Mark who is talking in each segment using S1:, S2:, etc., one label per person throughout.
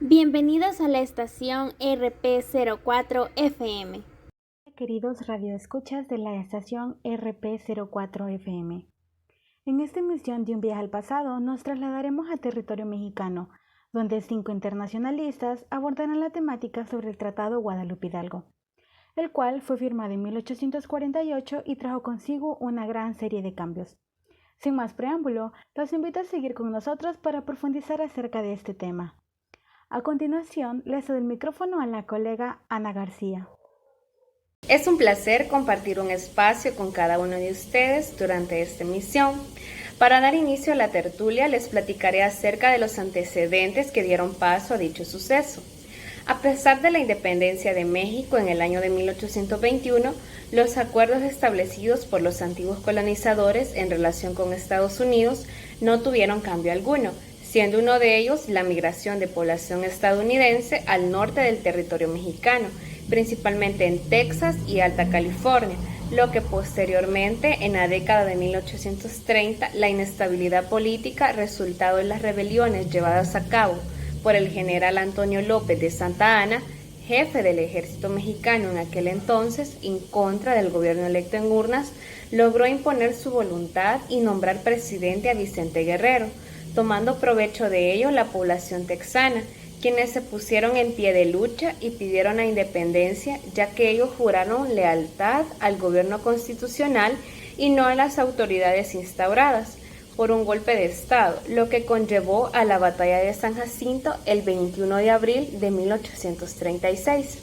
S1: Bienvenidos a la estación RP04 FM.
S2: Queridos radioescuchas de la estación RP04 FM. En esta emisión de Un viaje al pasado nos trasladaremos a territorio mexicano, donde 5 internacionalistas abordarán la temática sobre el Tratado Guadalupe Hidalgo, el cual fue firmado en 1848 y trajo consigo una gran serie de cambios. Sin más preámbulo, los invito a seguir con nosotros para profundizar acerca de este tema. A continuación, le cedo el micrófono a la colega Ana García.
S3: Es un placer compartir un espacio con cada uno de ustedes durante esta emisión. Para dar inicio a la tertulia, les platicaré acerca de los antecedentes que dieron paso a dicho suceso. A pesar de la independencia de México en el año de 1821, los acuerdos establecidos por los antiguos colonizadores en relación con Estados Unidos no tuvieron cambio alguno, siendo uno de ellos la migración de población estadounidense al norte del territorio mexicano, principalmente en Texas y Alta California, lo que posteriormente, en la década de 1830, la inestabilidad política resultado en las rebeliones llevadas a cabo por el general Antonio López de Santa Anna, jefe del ejército mexicano en aquel entonces, en contra del gobierno electo en urnas, logró imponer su voluntad y nombrar presidente a Vicente Guerrero, tomando provecho de ello la población texana, quienes se pusieron en pie de lucha y pidieron la independencia, ya que ellos juraron lealtad al gobierno constitucional y no a las autoridades instauradas por un golpe de Estado, lo que conllevó a la batalla de San Jacinto el 21 de abril de 1836.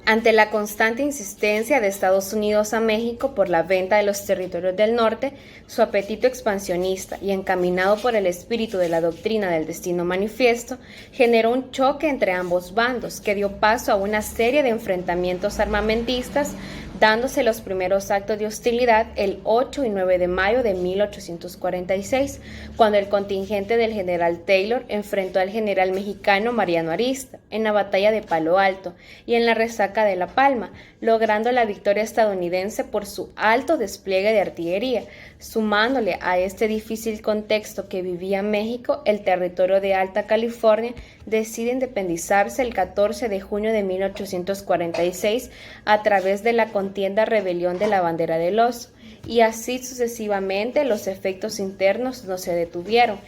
S3: Ante la constante insistencia de Estados Unidos a México por la venta de los territorios del norte, su apetito expansionista y encaminado por el espíritu de la doctrina del destino manifiesto, generó un choque entre ambos bandos que dio paso a una serie de enfrentamientos armamentistas, dándose los primeros actos de hostilidad el 8 y 9 de mayo de 1846, cuando el contingente del general Taylor enfrentó al general mexicano Mariano Arista en la batalla de Palo Alto y en la resaca de La Palma, logrando la victoria estadounidense por su alto despliegue de artillería. Sumándole a este difícil contexto que vivía México, el territorio de Alta California decide independizarse el 14 de junio de 1846 a través de la contienda rebelión de la Bandera del Oso, y así sucesivamente los efectos internos no se detuvieron.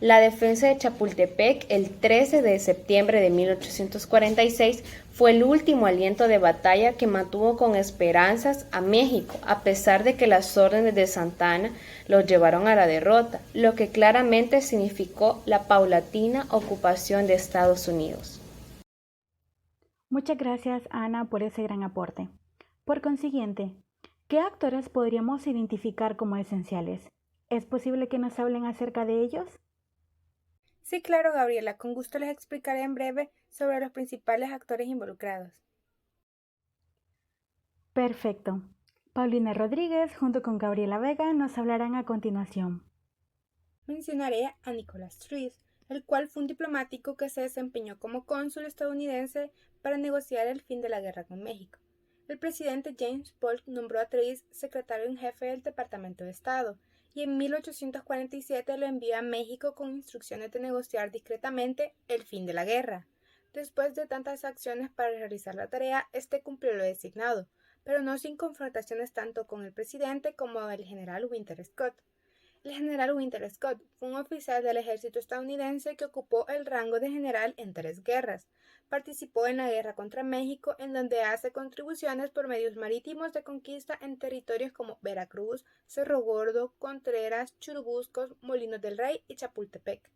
S3: La defensa de Chapultepec el 13 de septiembre de 1846 fue el último aliento de batalla que mantuvo con esperanzas a México, a pesar de que las órdenes de Santa Anna los llevaron a la derrota, lo que claramente significó la paulatina ocupación de Estados Unidos.
S2: Muchas gracias, Ana, por ese gran aporte. Por consiguiente, ¿qué actores podríamos identificar como esenciales? ¿Es posible que nos hablen acerca de ellos?
S4: Sí, claro, Gabriela, con gusto les explicaré en breve sobre los principales actores involucrados.
S2: Perfecto. Paulina Rodríguez junto con Gabriela Vega nos hablarán a continuación.
S4: Mencionaré a Nicholas Trees, el cual fue un diplomático que se desempeñó como cónsul estadounidense para negociar el fin de la guerra con México. El presidente James Polk nombró a Trees secretario en jefe del Departamento de Estado, y en 1847 lo envió a México con instrucciones de negociar discretamente el fin de la guerra. Después de tantas acciones para realizar la tarea, este cumplió lo designado, pero no sin confrontaciones tanto con el presidente como el general Winter Scott. El general Winter Scott fue un oficial del ejército estadounidense que ocupó el rango de general en 3 guerras. Participó en la guerra contra México, en donde hace contribuciones por medios marítimos de conquista en territorios como Veracruz, Cerro Gordo, Contreras, Churubusco, Molinos del Rey y Chapultepec.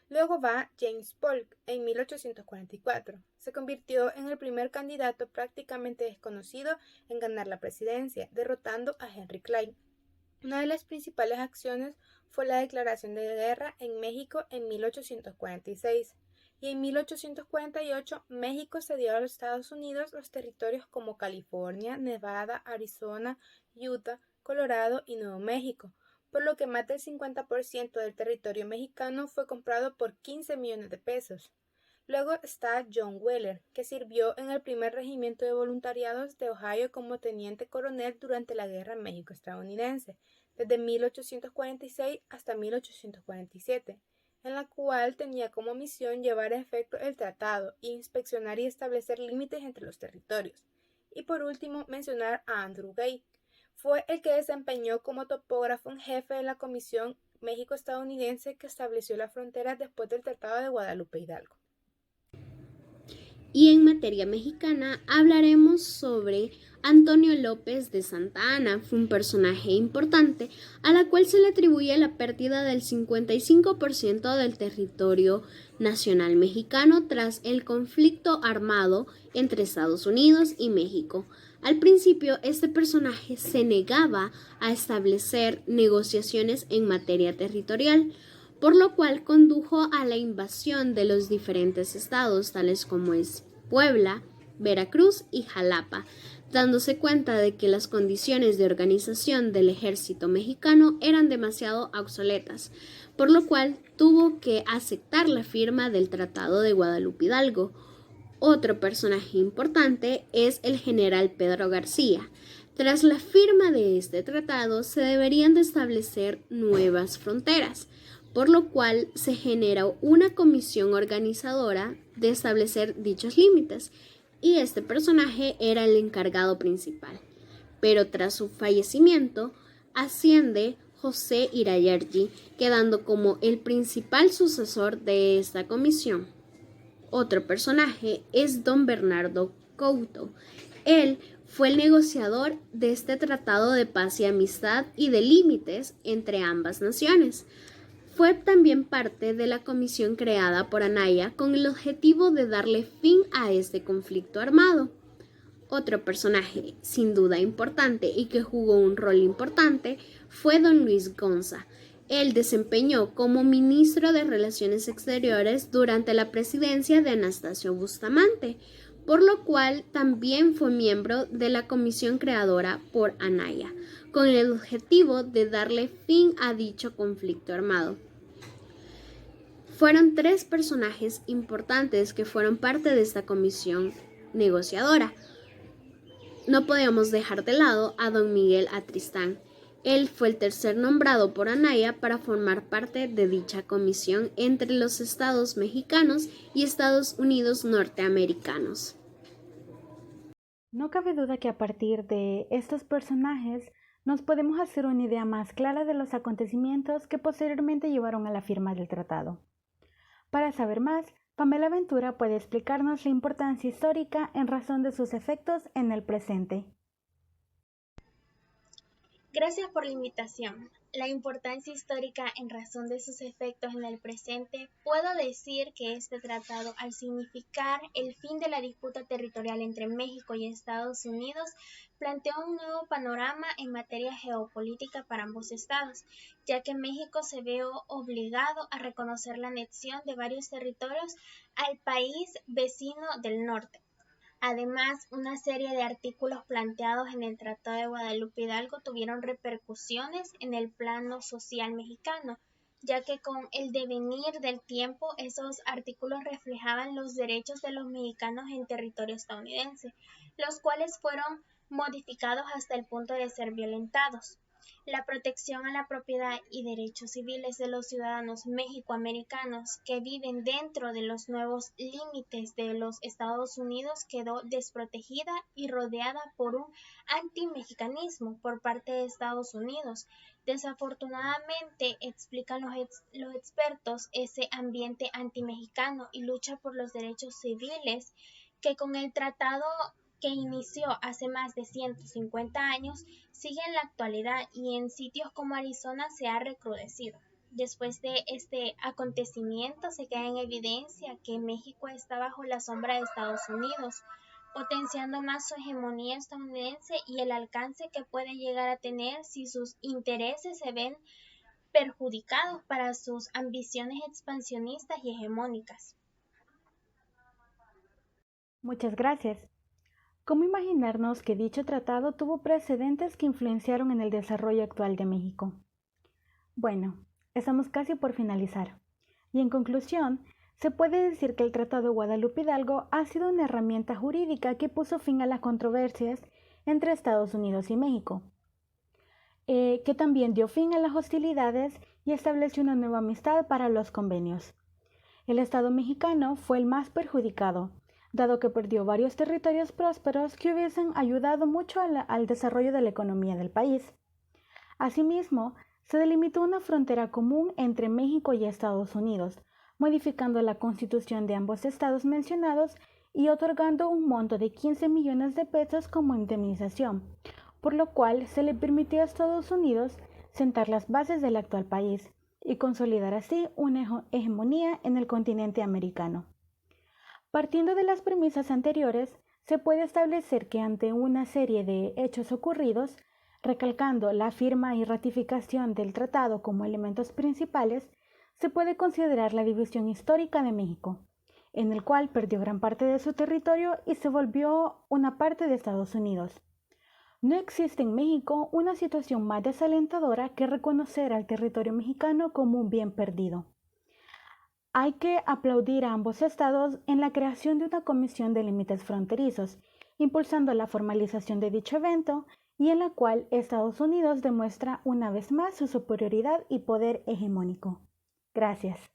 S4: Luego va James Polk en 1844. Se convirtió en el primer candidato prácticamente desconocido en ganar la presidencia, derrotando a Henry Clay. Una de las principales acciones fue la declaración de guerra en México en 1846, y en 1848 México cedió a los Estados Unidos los territorios como California, Nevada, Arizona, Utah, Colorado y Nuevo México, por lo que más del 50% del territorio mexicano fue comprado por 15 millones de pesos. Luego está John Wheeler, que sirvió en el primer regimiento de voluntariados de Ohio como teniente coronel durante la Guerra México-estadounidense, desde 1846 hasta 1847. en la cual tenía como misión llevar a efecto el tratado, inspeccionar y establecer límites entre los territorios. Y por último, mencionar a Andrew Gay. Fue el que desempeñó como topógrafo en jefe de la Comisión México-Estadounidense que estableció las fronteras después del Tratado de Guadalupe Hidalgo.
S1: Y en materia mexicana hablaremos sobre Antonio López de Santa Anna. Fue un personaje importante a la cual se le atribuye la pérdida del 55% del territorio nacional mexicano tras el conflicto armado entre Estados Unidos y México. Al principio, este personaje se negaba a establecer negociaciones en materia territorial, por lo cual condujo a la invasión de los diferentes estados, tales como es Puebla, Veracruz y Jalapa, dándose cuenta de que las condiciones de organización del ejército mexicano eran demasiado obsoletas, por lo cual tuvo que aceptar la firma del Tratado de Guadalupe Hidalgo. Otro personaje importante es el general Pedro García. Tras la firma de este tratado se deberían de establecer nuevas fronteras, por lo cual se generó una comisión organizadora de establecer dichos límites, y este personaje era el encargado principal. Pero tras su fallecimiento, asciende José Irayargui, quedando como el principal sucesor de esta comisión. Otro personaje es don Bernardo Couto. Él fue el negociador de este tratado de paz y amistad y de límites entre ambas naciones. Fue también parte de la comisión creada por Anaya con el objetivo de darle fin a este conflicto armado. Otro personaje, sin duda importante y que jugó un rol importante, fue don Luis Gonza. Él desempeñó como ministro de Relaciones Exteriores durante la presidencia de Anastasio Bustamante, por lo cual también fue miembro de la comisión creadora por Anaya, con el objetivo de darle fin a dicho conflicto armado. Fueron 3 personajes importantes que fueron parte de esta comisión negociadora. No podíamos dejar de lado a don Miguel Atristán. Él fue el tercer nombrado por Anaya para formar parte de dicha comisión entre los estados mexicanos y Estados Unidos norteamericanos.
S2: No cabe duda que a partir de estos personajes nos podemos hacer una idea más clara de los acontecimientos que posteriormente llevaron a la firma del tratado. Para saber más, Pamela Ventura puede explicarnos la importancia histórica en razón de sus efectos en el presente.
S1: Gracias por la invitación. La importancia histórica en razón de sus efectos en el presente, puedo decir que este tratado, al significar el fin de la disputa territorial entre México y Estados Unidos, planteó un nuevo panorama en materia geopolítica para ambos estados, ya que México se vio obligado a reconocer la anexión de varios territorios al país vecino del norte. Además, una serie de artículos planteados en el Tratado de Guadalupe Hidalgo tuvieron repercusiones en el plano social mexicano, ya que con el devenir del tiempo esos artículos reflejaban los derechos de los mexicanos en territorio estadounidense, los cuales fueron modificados hasta el punto de ser violentados. La protección a la propiedad y derechos civiles de los ciudadanos mexicoamericanos que viven dentro de los nuevos límites de los Estados Unidos quedó desprotegida y rodeada por un antimexicanismo por parte de Estados Unidos. Desafortunadamente, explican los expertos, ese ambiente antimexicano y lucha por los derechos civiles que con el tratado que inició hace más de 150 años, sigue en la actualidad y en sitios como Arizona se ha recrudecido. Después de este acontecimiento se queda en evidencia que México está bajo la sombra de Estados Unidos, potenciando más su hegemonía estadounidense y el alcance que puede llegar a tener si sus intereses se ven perjudicados para sus ambiciones expansionistas y hegemónicas.
S2: Muchas gracias. ¿Cómo imaginarnos que dicho tratado tuvo precedentes que influenciaron en el desarrollo actual de México? Bueno, estamos casi por finalizar. Y en conclusión, se puede decir que el Tratado de Guadalupe Hidalgo ha sido una herramienta jurídica que puso fin a las controversias entre Estados Unidos y México, que también dio fin a las hostilidades y estableció una nueva amistad para los convenios. El Estado mexicano fue el más perjudicado, dado que perdió varios territorios prósperos que hubiesen ayudado mucho al desarrollo de la economía del país. Asimismo, se delimitó una frontera común entre México y Estados Unidos, modificando la constitución de ambos estados mencionados y otorgando un monto de 15 millones de pesos como indemnización, por lo cual se le permitió a Estados Unidos sentar las bases del actual país y consolidar así una hegemonía en el continente americano. Partiendo de las premisas anteriores, se puede establecer que ante una serie de hechos ocurridos, recalcando la firma y ratificación del tratado como elementos principales, se puede considerar la división histórica de México, en el cual perdió gran parte de su territorio y se volvió una parte de Estados Unidos. No existe en México una situación más desalentadora que reconocer al territorio mexicano como un bien perdido. Hay que aplaudir a ambos estados en la creación de una comisión de límites fronterizos, impulsando la formalización de dicho evento y en la cual Estados Unidos demuestra una vez más su superioridad y poder hegemónico. Gracias.